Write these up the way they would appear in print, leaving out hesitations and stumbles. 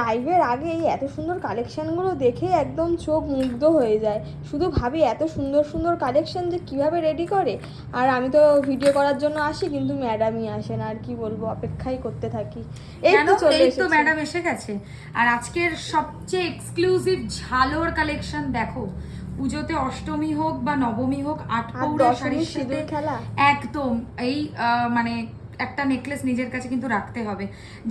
লাইভের আগে এই এত সুন্দর কালেকশনগুলো দেখে একদম চোখ মুগ্ধ হয়ে যায়। শুধু ভাবি এত সুন্দর সুন্দর কালেকশন যে কিভাবে রেডি করে। আর আমি তো ভিডিও করার জন্য আসি, কিন্তু ম্যাডামই আসে না। আর কি বলবো, অপেক্ষাই করতে থাকি। এই তো চলে এসেছে, ম্যাডাম এসে গেছে। আর আজকের সবচেয়ে এক্সক্লুসিভ ঝালোর কালেকশন দেখো। পুজোতে অষ্টমী হোক বা নবমী হোক, আটপৌরে শাড়ির সাথে খেলা একদম এই মানে একটা নেকলেস নিজের কাছে কিন্তু রাখতে হবে।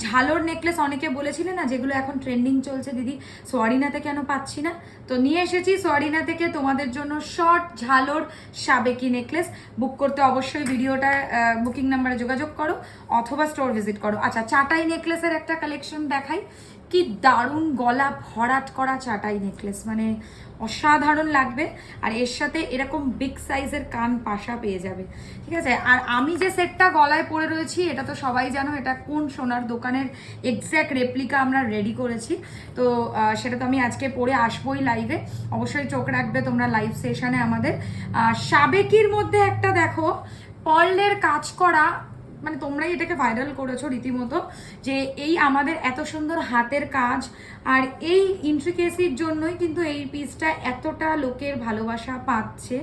ঝালোর নেকলেস অনেকে বলেছিলেন না, যেগুলো এখন ট্রেন্ডিং চলছে, দিদি সোয়ারিনাতে কেন পাচ্ছি না, তো নিয়ে এসেছি সোয়ারিনা থেকে তোমাদের জন্য শর্ট ঝালোর সাবেকি নেকলেস। বুক করতে অবশ্যই ভিডিওটা বুকিং নাম্বারে যোগাযোগ করো অথবা স্টোর ভিজিট করো। আচ্ছা, চাটাই নেকলেসের একটা কালেকশন দেখাই। কি দারুণ গলা ভরাট করা চাটাই নেকলেস, মানে অসাধারণ লাগবে। আর এর সাথে এরকম বিগ সাইজের কান পাশা পেয়ে যাবে, ঠিক আছে। আর আমি যে সেটটা গলায় পরে রয়েছি, এটা তো সবাই জানো এটা কোন সোনার দোকানের এক্স্যাক্ট রেপ্লিকা আমরা রেডি করেছি। তো সেটা তো আমি আজকে পরে আসবোই লাইভে, অবশ্যই চোখ রাখবে তোমরা লাইভ সেশনে আমাদের। সাবেকির মধ্যে একটা দেখো পার্লের কাজ করা, মানে তোমরাই এটাকে ভাইরাল করেছো রীতিমতো, যে এই আমাদের এত সুন্দর হাতের কাজ আর এই ইন্ট্রিকেসির জন্যই কিন্তু এই পিসটা এতটা লোকের ভালোবাসা পাচ্ছে।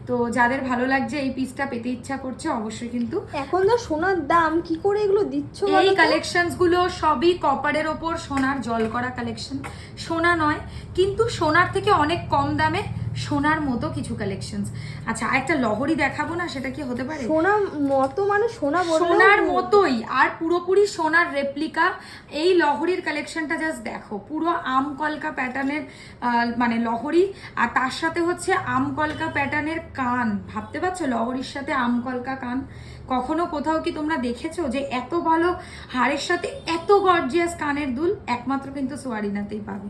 তো যাদের ভালো লাগছে, এই পিসটা পেতে ইচ্ছা করছে, অবশ্যই কিন্তু। এখন তো সোনার দাম, কি করে এগুলো দিচ্ছ? এই কালেকশনস গুলো সবই কপারের ওপর সোনার জল করা কালেকশন। সোনা নয়, কিন্তু সোনার থেকে অনেক কম দামে সোনার মতো কিছু কালেকশনস। আচ্ছা, একটা লহরি দেখাবো না, সেটা কি হতে পারে? সোনা মতো মানে সোনার মতোই, আর পুরোপুরি সোনার রেপ্লিকা। এই লহরির কালেকশনটা জাস্ট দেখো, পুরো আম কলকা প্যাটার্নের মানে লহরি, আর তার সাথে হচ্ছে আম কলকা প্যাটার্নের কান। ভাবতে পারছো লহরির সাথে আম কলকা কান? কখনো কোথাও কি তোমরা দেখেছো যে এত ভালো হারের সাথে এত গর্জিয়াস কানের দুল? একমাত্র কিন্তু সোয়ারিনাতেই পাবে।